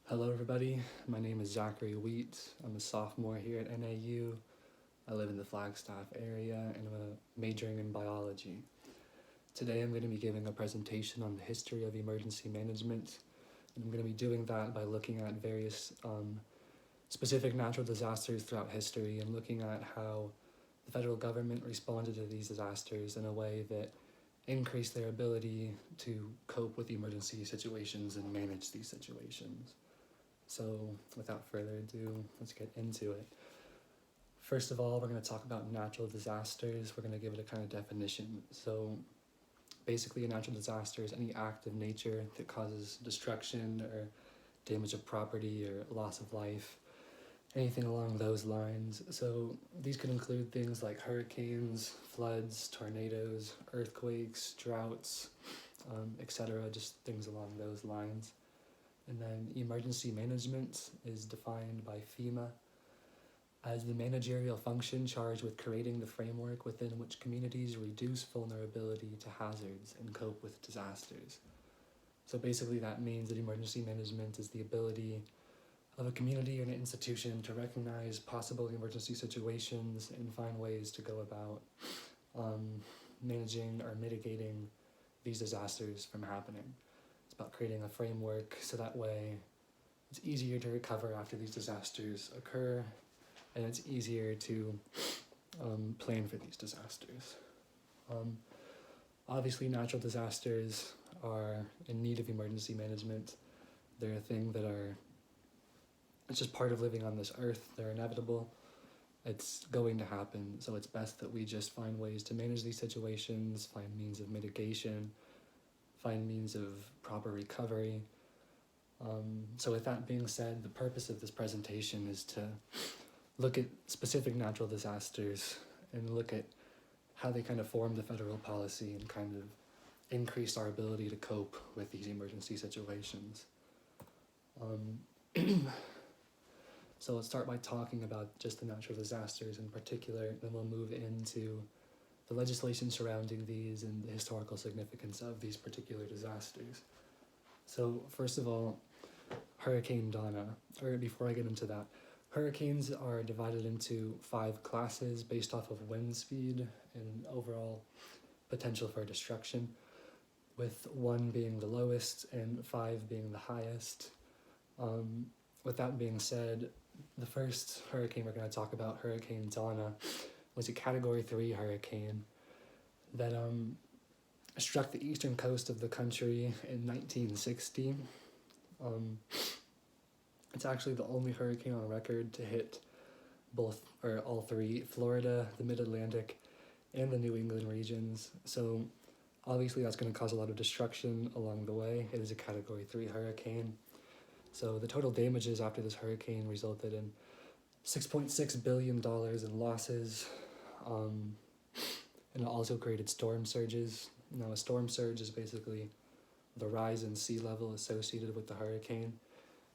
Hello, everybody. My name is Zachary Wheat. I'm a sophomore here at NAU. I live in the Flagstaff area and I'm majoring in biology. Today, I'm going to be giving a presentation on the history of emergency management. And I'm going to be doing that by looking at various specific natural disasters throughout history and looking at how the federal government responded to these disasters in a way that increased their ability to cope with emergency situations and manage these situations. So without further ado, let's get into it. First of all, we're going to talk about natural disasters. We're going to give it a kind of definition. So basically, a natural disaster is any act of nature that causes destruction or damage of property or loss of life, anything along those lines. So these could include things like hurricanes, floods, tornadoes, earthquakes, droughts, etc., just things along those lines. And then emergency management is defined by FEMA as the managerial function charged with creating the framework within which communities reduce vulnerability to hazards and cope with disasters. So basically that means that emergency management is the ability of a community or an institution to recognize possible emergency situations and find ways to go about managing or mitigating these disasters from happening. About creating a framework so that way it's easier to recover after these disasters occur and it's easier to plan for these disasters. Obviously, natural disasters are in need of emergency management. They're a thing that it's just part of living on this earth. They're inevitable. It's going to happen, so it's best that we just find ways to manage these situations, find means of mitigation, find means of proper recovery. So with that being said, the purpose of this presentation is to look at specific natural disasters and look at how they kind of form the federal policy and kind of increase our ability to cope with these emergency situations. So let's start by talking about just the natural disasters in particular, then we'll move into the legislation surrounding these and the historical significance of these particular disasters. So first of all, Hurricane Donna, or before I get into that, hurricanes are divided into 5 classes based off of wind speed and overall potential for destruction, with 1 being the lowest and 5 being the highest. With that being said, the first hurricane we're going to talk about, Hurricane Donna, was a Category 3 hurricane that struck the eastern coast of the country in 1960. It's actually the only hurricane on record to hit all 3, Florida, the Mid-Atlantic, and the New England regions. So obviously that's going to cause a lot of destruction along the way. It is a Category 3 hurricane. So the total damages after this hurricane resulted in $6.6 billion in losses, and it also created storm surges. Now, a storm surge is basically the rise in sea level associated with the hurricane.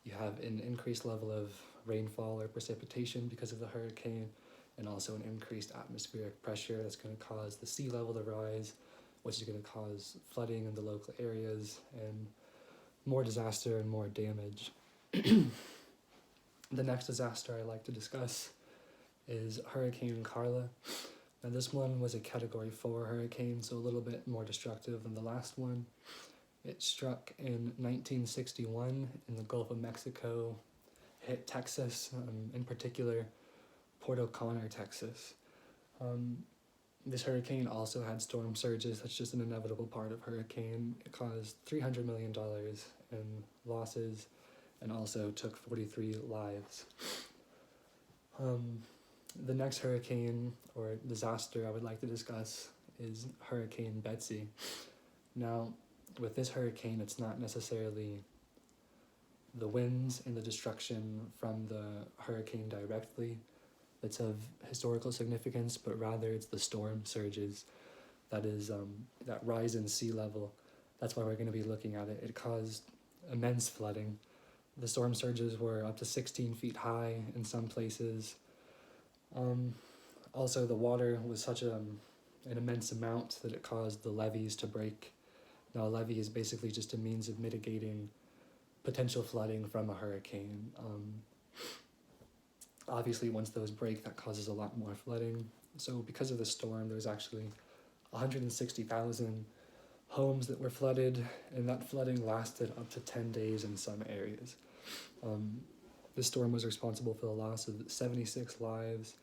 You have an increased level of rainfall or precipitation because of the hurricane, and also an increased atmospheric pressure that's going to cause the sea level to rise, which is going to cause flooding in the local areas and more disaster and more damage. The next disaster I'd like to discuss is Hurricane Carla. Now this one was a Category 4 hurricane, so a little bit more destructive than the last one. It struck in 1961 in the Gulf of Mexico, hit Texas, in particular Port O'Connor, Texas. This hurricane also had storm surges. That's just an inevitable part of hurricane. It caused $300 million in losses and also took 43 lives. The next hurricane or disaster I would like to discuss is Hurricane Betsy. Now, with this hurricane, it's not necessarily the winds and the destruction from the hurricane directly that's of historical significance, but rather it's the storm surges, that is that rise in sea level. That's why we're going to be looking at it. It caused immense flooding. The storm surges were up to 16 feet high in some places. Also, the water was such an immense amount that it caused the levees to break. Now, a levee is basically just a means of mitigating potential flooding from a hurricane. Obviously, once those break, that causes a lot more flooding. So because of the storm, there was actually 160,000 homes that were flooded, and that flooding lasted up to 10 days in some areas. The storm was responsible for the loss of 76 lives,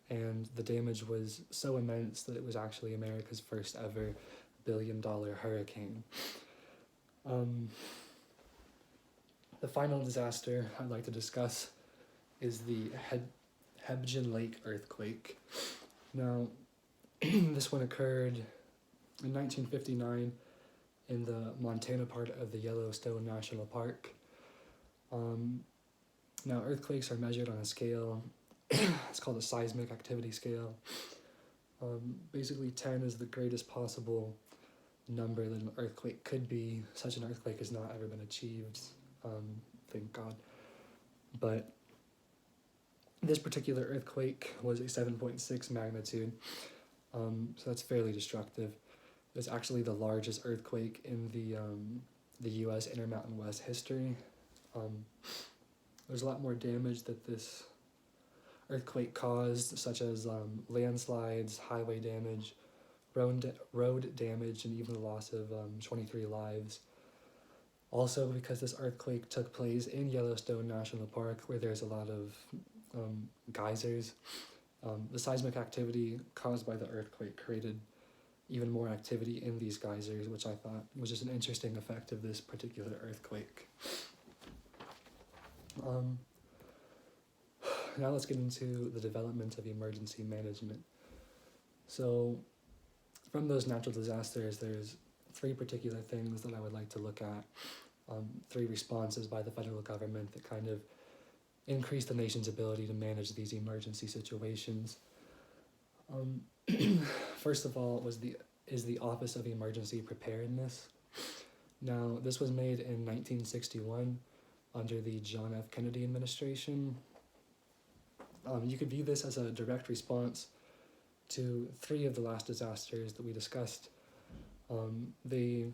and the damage was so immense that it was actually America's first ever billion-dollar hurricane. The final disaster I'd like to discuss is the Hebgen Lake earthquake. Now, this one occurred in 1959 in the Montana part of the Yellowstone National Park. Now, earthquakes are measured on a scale, it's called a seismic activity scale. Basically, 10 is the greatest possible number that an earthquake could be. Such an earthquake has not ever been achieved, thank God. But this particular earthquake was a 7.6 magnitude, so that's fairly destructive. It was actually the largest earthquake in the U.S. Intermountain West history. There's a lot more damage that this earthquake caused, such as landslides, highway damage, road damage, and even the loss of 23 lives. Also, because this earthquake took place in Yellowstone National Park, where there's a lot of geysers, the seismic activity caused by the earthquake created even more activity in these geysers, which I thought was just an interesting effect of this particular earthquake. Now let's get into the development of emergency management. So from those natural disasters, there's three particular things that I would like to look at, three responses by the federal government that kind of increase the nation's ability to manage these emergency situations. First of all is the Office of Emergency Preparedness. Now, this was made in 1961 under the John F. Kennedy administration. You could view this as a direct response to three of the last disasters that we discussed. They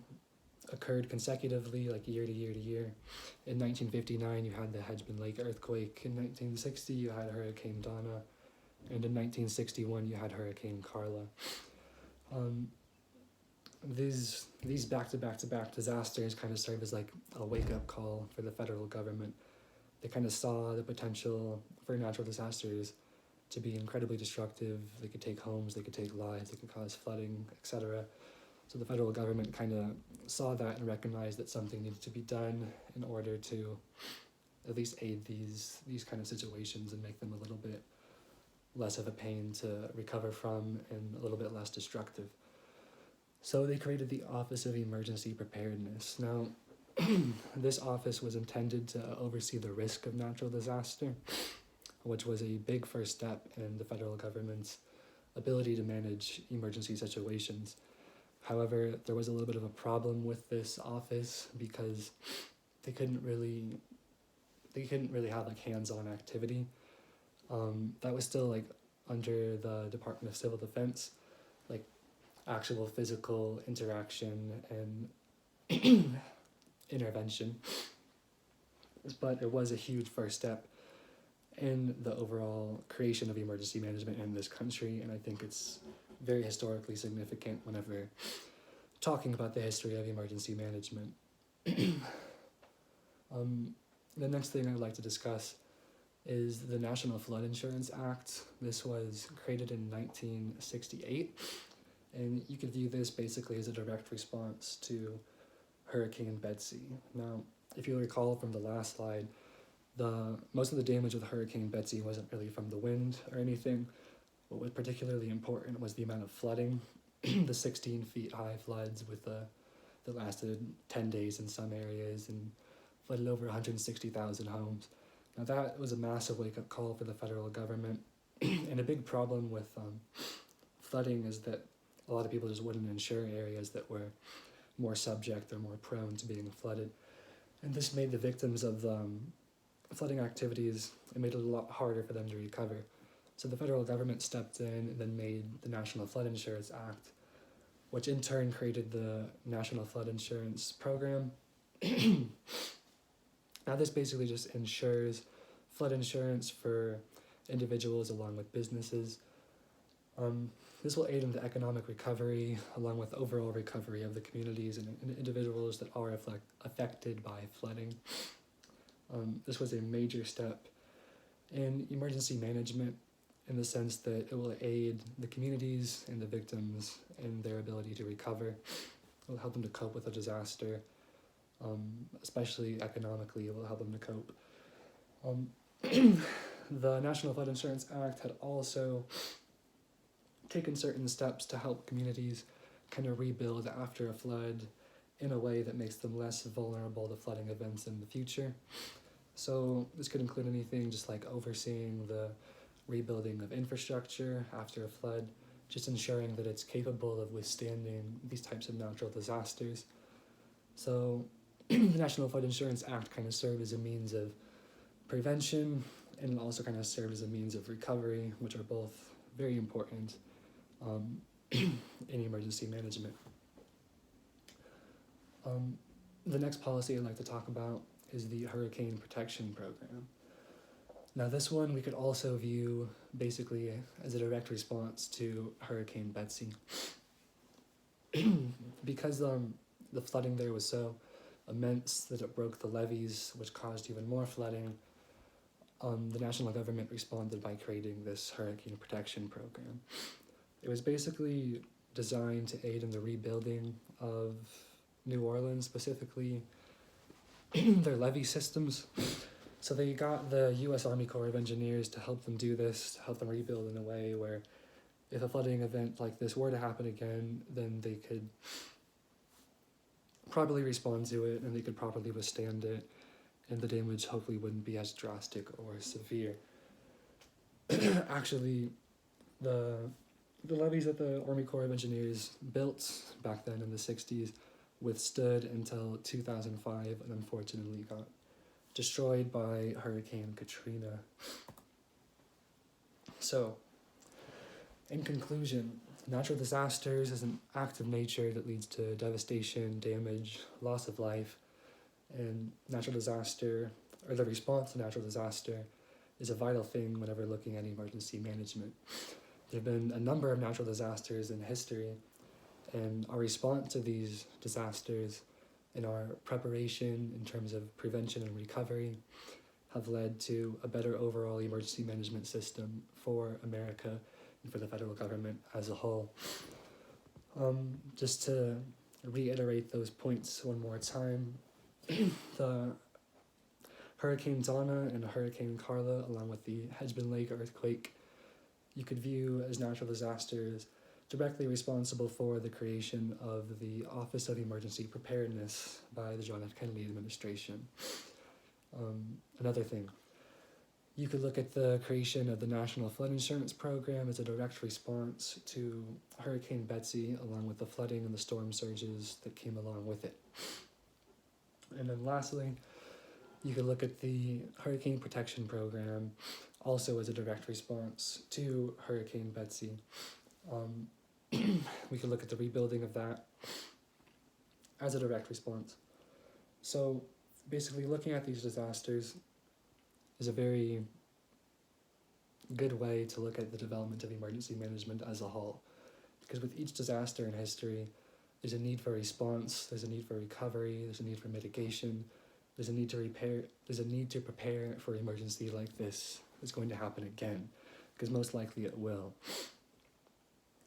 occurred consecutively, like year to year to year. In 1959, you had the Hebgen Lake earthquake. In 1960, you had Hurricane Donna. And in 1961, you had Hurricane Carla. These back-to-back-to-back disasters kind of serve as like a wake-up call for the federal government. They kind of saw the potential for natural disasters to be incredibly destructive. They could take homes, they could take lives, they could cause flooding, etc. So the federal government kind of saw that and recognized that something needed to be done in order to at least aid these kind of situations and make them a little bit less of a pain to recover from and a little bit less destructive. So they created the Office of Emergency Preparedness. Now, this office was intended to oversee the risk of natural disaster, which was a big first step in the federal government's ability to manage emergency situations. However, there was a little bit of a problem with this office because they couldn't really have like hands-on activity. That was still like under the Department of Civil Defense, like actual physical interaction and intervention. But it was a huge first step in the overall creation of emergency management in this country, and I think it's very historically significant whenever talking about the history of emergency management. The next thing I'd like to discuss is the National Flood Insurance Act. This was created in 1968, and you could view this basically as a direct response to Hurricane Betsy. Now, if you recall from the last slide, most of the damage with Hurricane Betsy wasn't really from the wind or anything. What was particularly important was the amount of flooding, the 16 feet high floods that lasted 10 days in some areas and flooded over 160,000 homes. Now that was a massive wake-up call for the federal government, and a big problem with flooding is that a lot of people just wouldn't insure areas that were more subject or more prone to being flooded. And this made the victims of flooding activities, it made it a lot harder for them to recover. So the federal government stepped in and then made the National Flood Insurance Act, which in turn created the National Flood Insurance Program. Now this basically just ensures flood insurance for individuals along with businesses. This will aid in the economic recovery along with overall recovery of the communities and individuals that are affected by flooding. This was a major step in emergency management in the sense that it will aid the communities and the victims in their ability to recover. It will help them to cope with a disaster, especially economically. It will help them to cope. The National Flood Insurance Act had also taken certain steps to help communities kind of rebuild after a flood in a way that makes them less vulnerable to flooding events in the future. So this could include anything just like overseeing the rebuilding of infrastructure after a flood, just ensuring that it's capable of withstanding these types of natural disasters. So the National Flood Insurance Act kind of served as a means of prevention and it also kind of served as a means of recovery, which are both very important in emergency management. The next policy I'd like to talk about is the Hurricane Protection Program. Now this one we could also view basically as a direct response to Hurricane Betsy. Because the flooding there was so immense that it broke the levees, which caused even more flooding, the national government responded by creating this Hurricane Protection Program. It was basically designed to aid in the rebuilding of New Orleans, specifically their levee systems. So they got the U.S. Army Corps of Engineers to help them do this, to help them rebuild in a way where if a flooding event like this were to happen again, then they could properly respond to it and they could properly withstand it, and the damage hopefully wouldn't be as drastic or severe. Actually, the levees that the Army Corps of Engineers built back then in the 60s withstood until 2005 and unfortunately got destroyed by Hurricane Katrina. So, in conclusion, natural disasters is an act of nature that leads to devastation, damage, loss of life, and natural disaster, or the response to natural disaster, is a vital thing whenever looking at emergency management. There have been a number of natural disasters in history, and our response to these disasters and our preparation in terms of prevention and recovery have led to a better overall emergency management system for America and for the federal government as a whole. Just to reiterate those points one more time, the Hurricane Donna and Hurricane Carla, along with the Hedgeman Lake earthquake, you could view as natural disasters directly responsible for the creation of the Office of Emergency Preparedness by the John F. Kennedy administration. Another thing, you could look at the creation of the National Flood Insurance Program as a direct response to Hurricane Betsy, along with the flooding and the storm surges that came along with it. And then lastly, you could look at the Hurricane Protection Program also as a direct response to Hurricane Betsy. We could look at the rebuilding of that as a direct response. So basically looking at these disasters is a very good way to look at the development of emergency management as a whole. Because with each disaster in history, there's a need for response, there's a need for recovery, there's a need for mitigation, there's a need to repair, there's a need to prepare for an emergency like this is going to happen again, because most likely it will.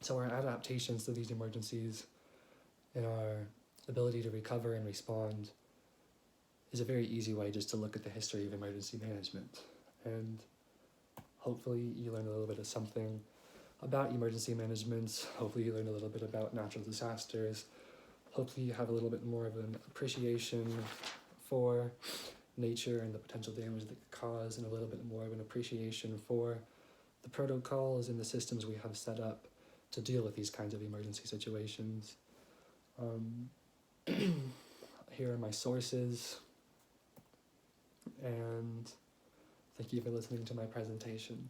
So our adaptations to these emergencies and our ability to recover and respond is a very easy way just to look at the history of emergency management. And hopefully you learn a little bit of something about emergency management. Hopefully you learn a little bit about natural disasters. Hopefully you have a little bit more of an appreciation for nature and the potential damage that it could cause, and a little bit more of an appreciation for the protocols and the systems we have set up to deal with these kinds of emergency situations. Here are my sources, and thank you for listening to my presentation.